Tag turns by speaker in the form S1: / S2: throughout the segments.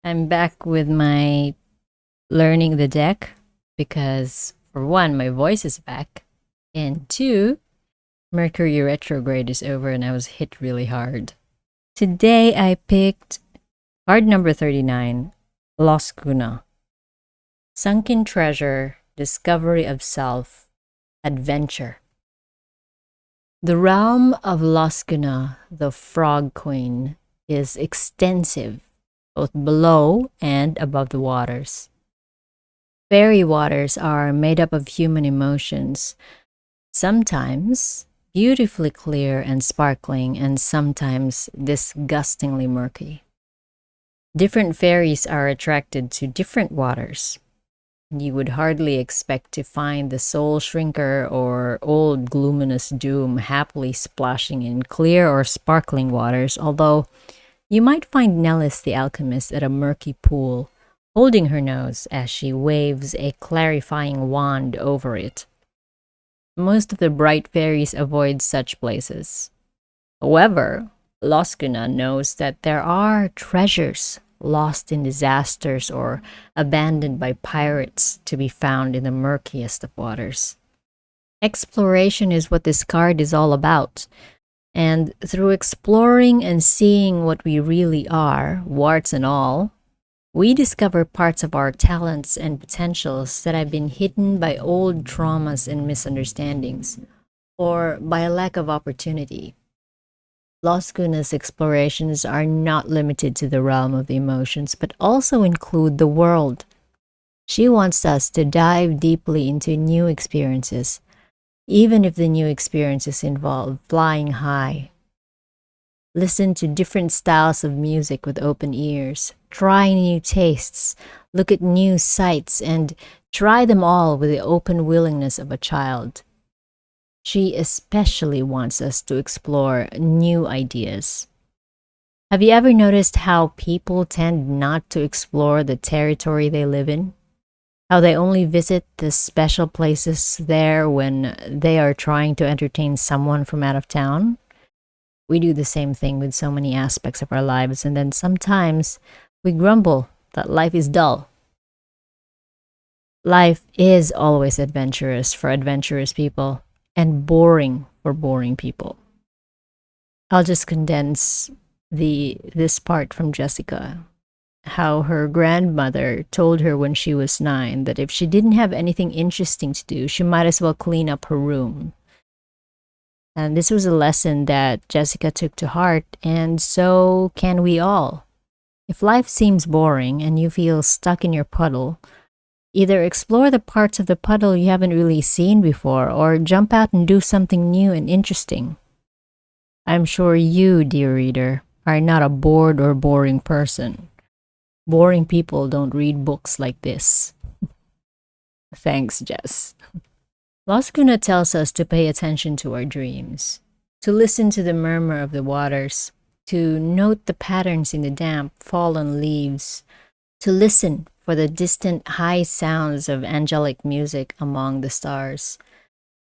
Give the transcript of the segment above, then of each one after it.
S1: I'm back with my learning the deck because, for one, my voice is back, and two, Mercury Retrograde is over and I was hit really hard. Today I picked card number 39, Losgunna. Sunken treasure, discovery of self, adventure. The realm of Losgunna, the Frog Queen, is extensive, both below and above the waters. Fairy waters are made up of human emotions, sometimes beautifully clear and sparkling, and sometimes disgustingly murky. Different fairies are attracted to different waters. You would hardly expect to find the soul shrinker or old gluminous doom happily splashing in clear or sparkling waters, although you might find Nellis the alchemist at a murky pool, holding her nose as she waves a clarifying wand over it. Most of the bright fairies avoid such places. However, Losgunna knows that there are treasures lost in disasters or abandoned by pirates to be found in the murkiest of waters. Exploration is what this card is all about. And through exploring and seeing what we really are, warts and all, we discover parts of our talents and potentials that have been hidden by old traumas and misunderstandings, or by a lack of opportunity. Losgunna's explorations are not limited to the realm of the emotions, but also include the world. She wants us to dive deeply into new experiences, even if the new experiences involve flying high. Listen to different styles of music with open ears, try new tastes, look at new sights, and try them all with the open willingness of a child. She especially wants us to explore new ideas. Have you ever noticed how people tend not to explore the territory they live in? How they only visit the special places there when they are trying to entertain someone from out of town? We do the same thing with so many aspects of our lives, and then sometimes we grumble that life is dull. Life is always adventurous for adventurous people and boring for boring people. I'll just condense this part from Jessica. How her grandmother told her when she was 9 that if she didn't have anything interesting to do, she might as well clean up her room. And this was a lesson that Jessica took to heart, and so can we all. If life seems boring and you feel stuck in your puddle, either explore the parts of the puddle you haven't really seen before or jump out and do something new and interesting. I'm sure you, dear reader, are not a bored or boring person. Boring people don't read books like this. Thanks, Jess. Losgunna tells us to pay attention to our dreams, to listen to the murmur of the waters, to note the patterns in the damp, fallen leaves, to listen for the distant high sounds of angelic music among the stars.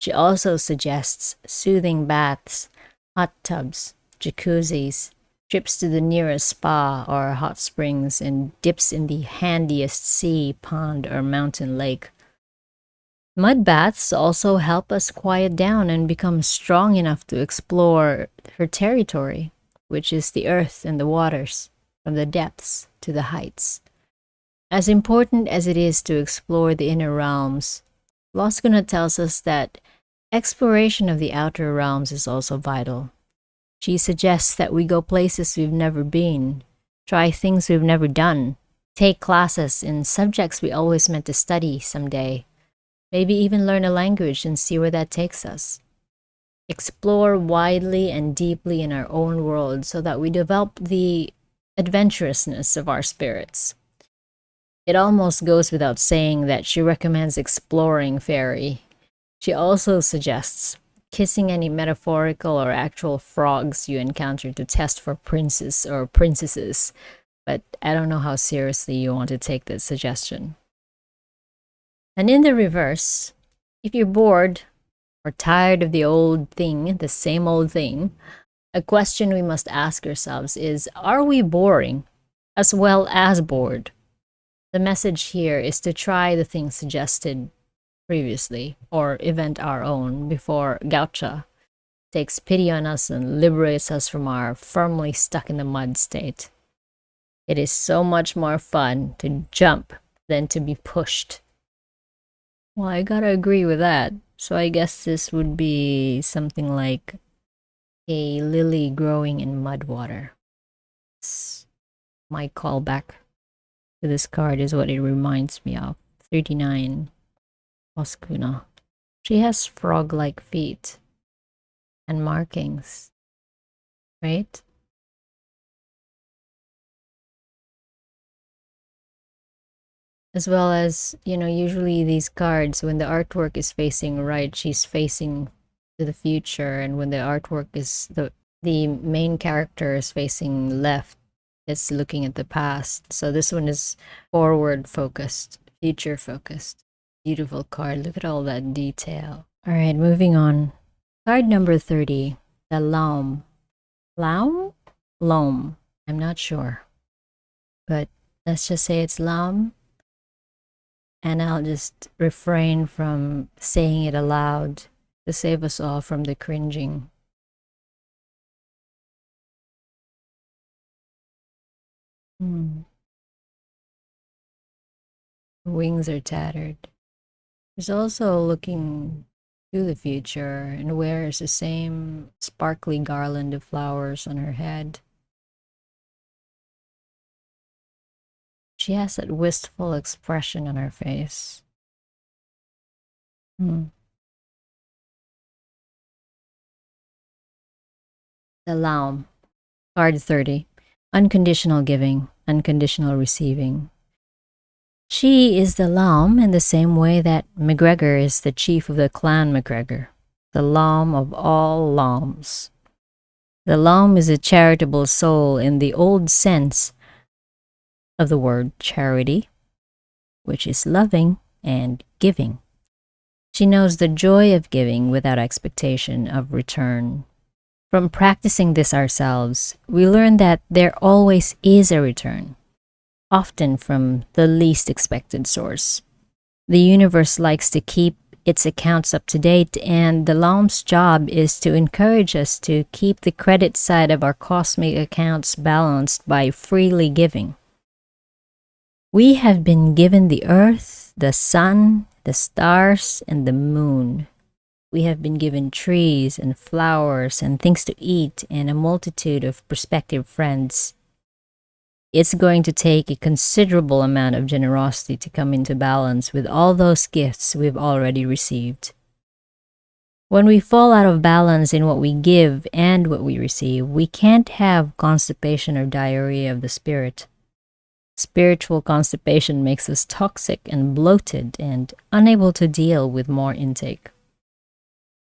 S1: She also suggests soothing baths, hot tubs, jacuzzis, trips to the nearest spa or hot springs, and dips in the handiest sea, pond, or mountain lake. Mud baths also help us quiet down and become strong enough to explore her territory, which is the earth and the waters, from the depths to the heights. As important as it is to explore the inner realms, Losgunna tells us that exploration of the outer realms is also vital. She suggests that we go places we've never been, try things we've never done, take classes in subjects we always meant to study someday, maybe even learn a language and see where that takes us. Explore widely and deeply in our own world so that we develop the adventurousness of our spirits. It almost goes without saying that she recommends exploring fairy. She also suggests kissing any metaphorical or actual frogs you encounter to test for princes or princesses, but I don't know how seriously you want to take that suggestion. And in the reverse, if you're bored or tired of the old thing, the same old thing, a question we must ask ourselves is, are we boring as well as bored. The message here is to try the things suggested previously or invent our own before Gaucha takes pity on us and liberates us from our firmly stuck in the mud state. It is so much more fun to jump than to be pushed. Well, I gotta agree with that. So I guess this would be something like a lily growing in mud water. My callback to this card is what it reminds me of. 39, Losgunna. She has frog-like feet and markings, right? As well as, usually these cards, when the artwork is facing right, she's facing to the future, and when the artwork is the main character is facing left, it's looking at the past. So this one is forward focused, future focused. Beautiful card. Look at all that detail. All right, moving on. Card number 30, the Laume. Laume? Laume. I'm not sure. But let's just say it's Laume. And I'll just refrain from saying it aloud to save us all from the cringing. The wings are tattered. She's also looking to the future and wears the same sparkly garland of flowers on her head. She has that wistful expression on her face. The Laume, card 30. Unconditional giving, unconditional receiving. She is the Laume in the same way that McGregor is the chief of the clan McGregor, the Laume of all Laumes. The Laume is a charitable soul in the old sense of the word charity, which is loving and giving. She knows the joy of giving without expectation of return. From practicing this ourselves, we learn that there always is a return, often from the least expected source. The universe likes to keep its accounts up to date, and the Laume's job is to encourage us to keep the credit side of our cosmic accounts balanced by freely giving. We have been given the earth, the sun, the stars, and the moon. We have been given trees and flowers and things to eat and a multitude of prospective friends. It's going to take a considerable amount of generosity to come into balance with all those gifts we've already received. When we fall out of balance in what we give and what we receive, we can't have constipation or diarrhea of the spirit. Spiritual constipation makes us toxic and bloated and unable to deal with more intake.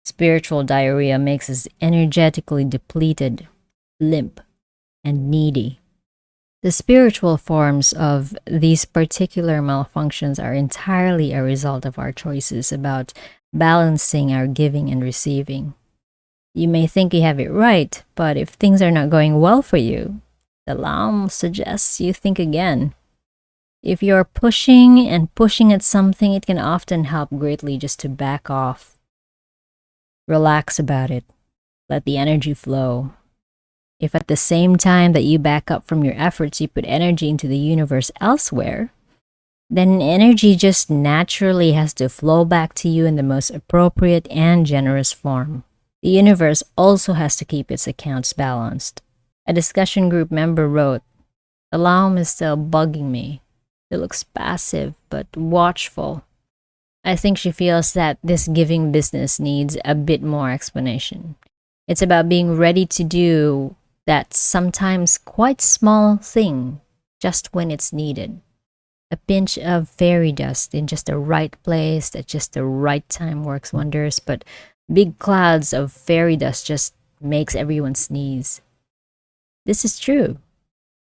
S1: Spiritual diarrhea makes us energetically depleted, limp, and needy. The spiritual forms of these particular malfunctions are entirely a result of our choices about balancing our giving and receiving. You may think you have it right, but if things are not going well for you, the Laume suggests you think again. If you're pushing and pushing at something, it can often help greatly just to back off. Relax about it. Let the energy flow. If at the same time that you back up from your efforts, you put energy into the universe elsewhere, then energy just naturally has to flow back to you in the most appropriate and generous form. The universe also has to keep its accounts balanced. A discussion group member wrote, "The Laume is still bugging me. It looks passive but watchful." I think she feels that this giving business needs a bit more explanation. It's about being ready to do that sometimes quite small thing just when it's needed. A pinch of fairy dust in just the right place at just the right time works wonders, but big clouds of fairy dust just makes everyone sneeze. This is true.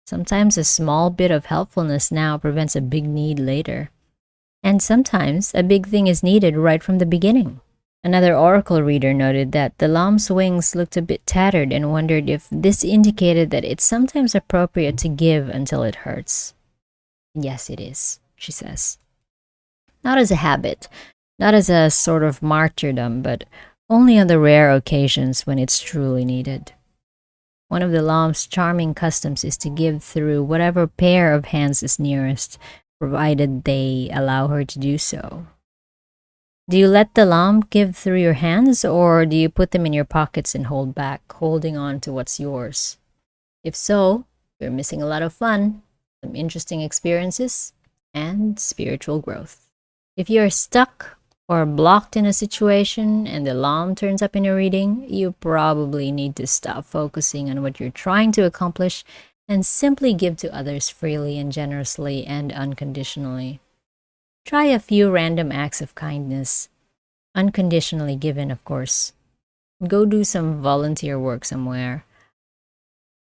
S1: Sometimes a small bit of helpfulness now prevents a big need later. And sometimes a big thing is needed right from the beginning. Another oracle reader noted that the Laume's wings looked a bit tattered and wondered if this indicated that it's sometimes appropriate to give until it hurts. Yes, it is, she says. Not as a habit, not as a sort of martyrdom, but only on the rare occasions when it's truly needed. One of the Laume's charming customs is to give through whatever pair of hands is nearest, provided they allow her to do so. Do you let the Laume give through your hands, or do you put them in your pockets and hold back, holding on to what's yours? If so, you're missing a lot of fun, some interesting experiences, and spiritual growth. If you're stuck or blocked in a situation and the Laume turns up in a reading, you probably need to stop focusing on what you're trying to accomplish and simply give to others freely and generously and unconditionally. Try a few random acts of kindness, unconditionally given, of course. Go do some volunteer work somewhere.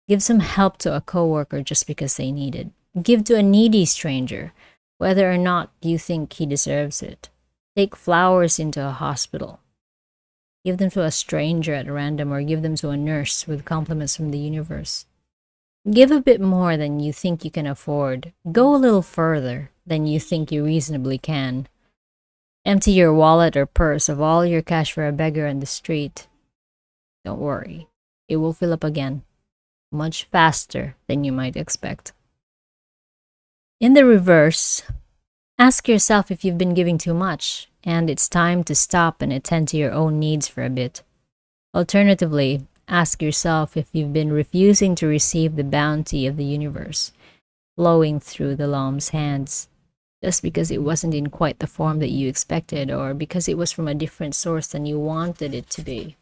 S1: Give some help to a coworker just because they need it. Give to a needy stranger, whether or not you think he deserves it. Take flowers into a hospital. Give them to a stranger at random, or give them to a nurse with compliments from the universe. Give a bit more than you think you can afford. Go a little further than you think you reasonably can. Empty your wallet or purse of all your cash for a beggar on the street. Don't worry, it will fill up again, much faster than you might expect. In the reverse, ask yourself if you've been giving too much, and it's time to stop and attend to your own needs for a bit. Alternatively, ask yourself if you've been refusing to receive the bounty of the universe, flowing through the Laume's hands, just because it wasn't in quite the form that you expected, or because it was from a different source than you wanted it to be.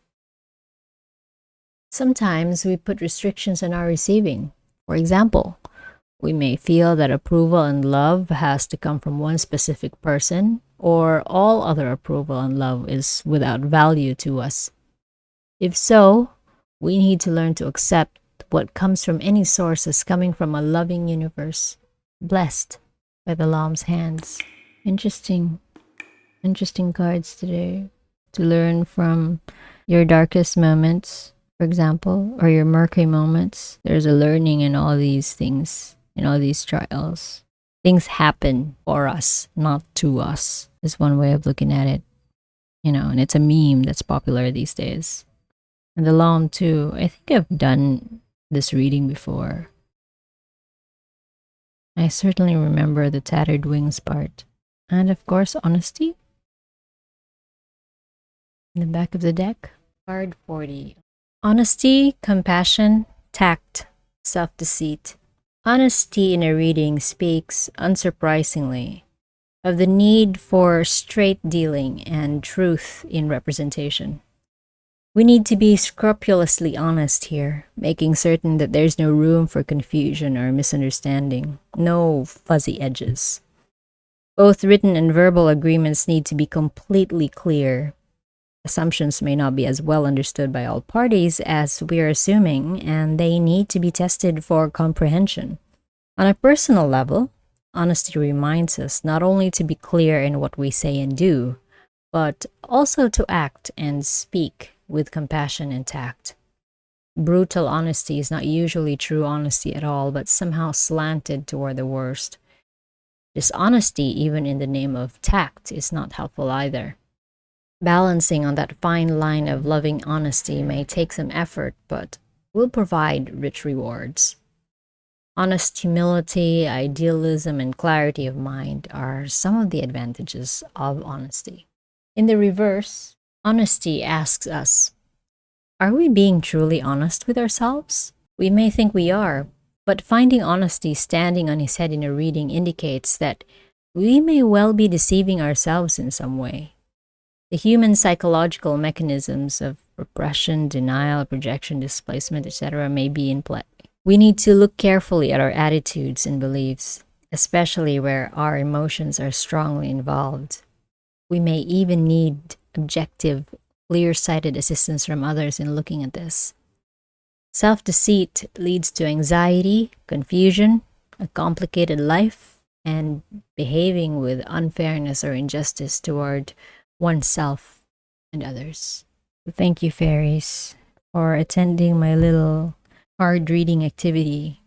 S1: Sometimes we put restrictions on our receiving. For example, we may feel that approval and love has to come from one specific person, or all other approval and love is without value to us. If so, we need to learn to accept what comes from any source as coming from a loving universe, blessed by the Laume's hands. Interesting cards today. To learn from your darkest moments, for example, or your Mercury moments. There's a learning in all these things, in all these trials. Things happen for us, not to us, is one way of looking at it. And it's a meme that's popular these days. And the Laume too. I think I've done this reading before. I certainly remember the tattered wings part. And of course, honesty. In the back of the deck, card 40. Honesty, compassion, tact, self-deceit. Honesty in a reading speaks, unsurprisingly, of the need for straight dealing and truth in representation. We need to be scrupulously honest here, making certain that there's no room for confusion or misunderstanding, no fuzzy edges. Both written and verbal agreements need to be completely clear. Assumptions may not be as well understood by all parties as we're assuming, and they need to be tested for comprehension. On a personal level, honesty reminds us not only to be clear in what we say and do, but also to act and speak with compassion and tact. Brutal honesty is not usually true honesty at all, but somehow slanted toward the worst. Dishonesty, even in the name of tact, is not helpful either. Balancing on that fine line of loving honesty may take some effort, but will provide rich rewards. Honest humility, idealism, and clarity of mind are some of the advantages of honesty. In the reverse, honesty asks us, are we being truly honest with ourselves? We may think we are, but finding honesty standing on his head in a reading indicates that we may well be deceiving ourselves in some way. The human psychological mechanisms of repression, denial, projection, displacement, etc. may be in play. We need to look carefully at our attitudes and beliefs, especially where our emotions are strongly involved. We may even need objective, clear-sighted assistance from others in looking at this. Self-deceit leads to anxiety, confusion, a complicated life, and behaving with unfairness or injustice toward oneself and others. Thank you, fairies, for attending my little card reading activity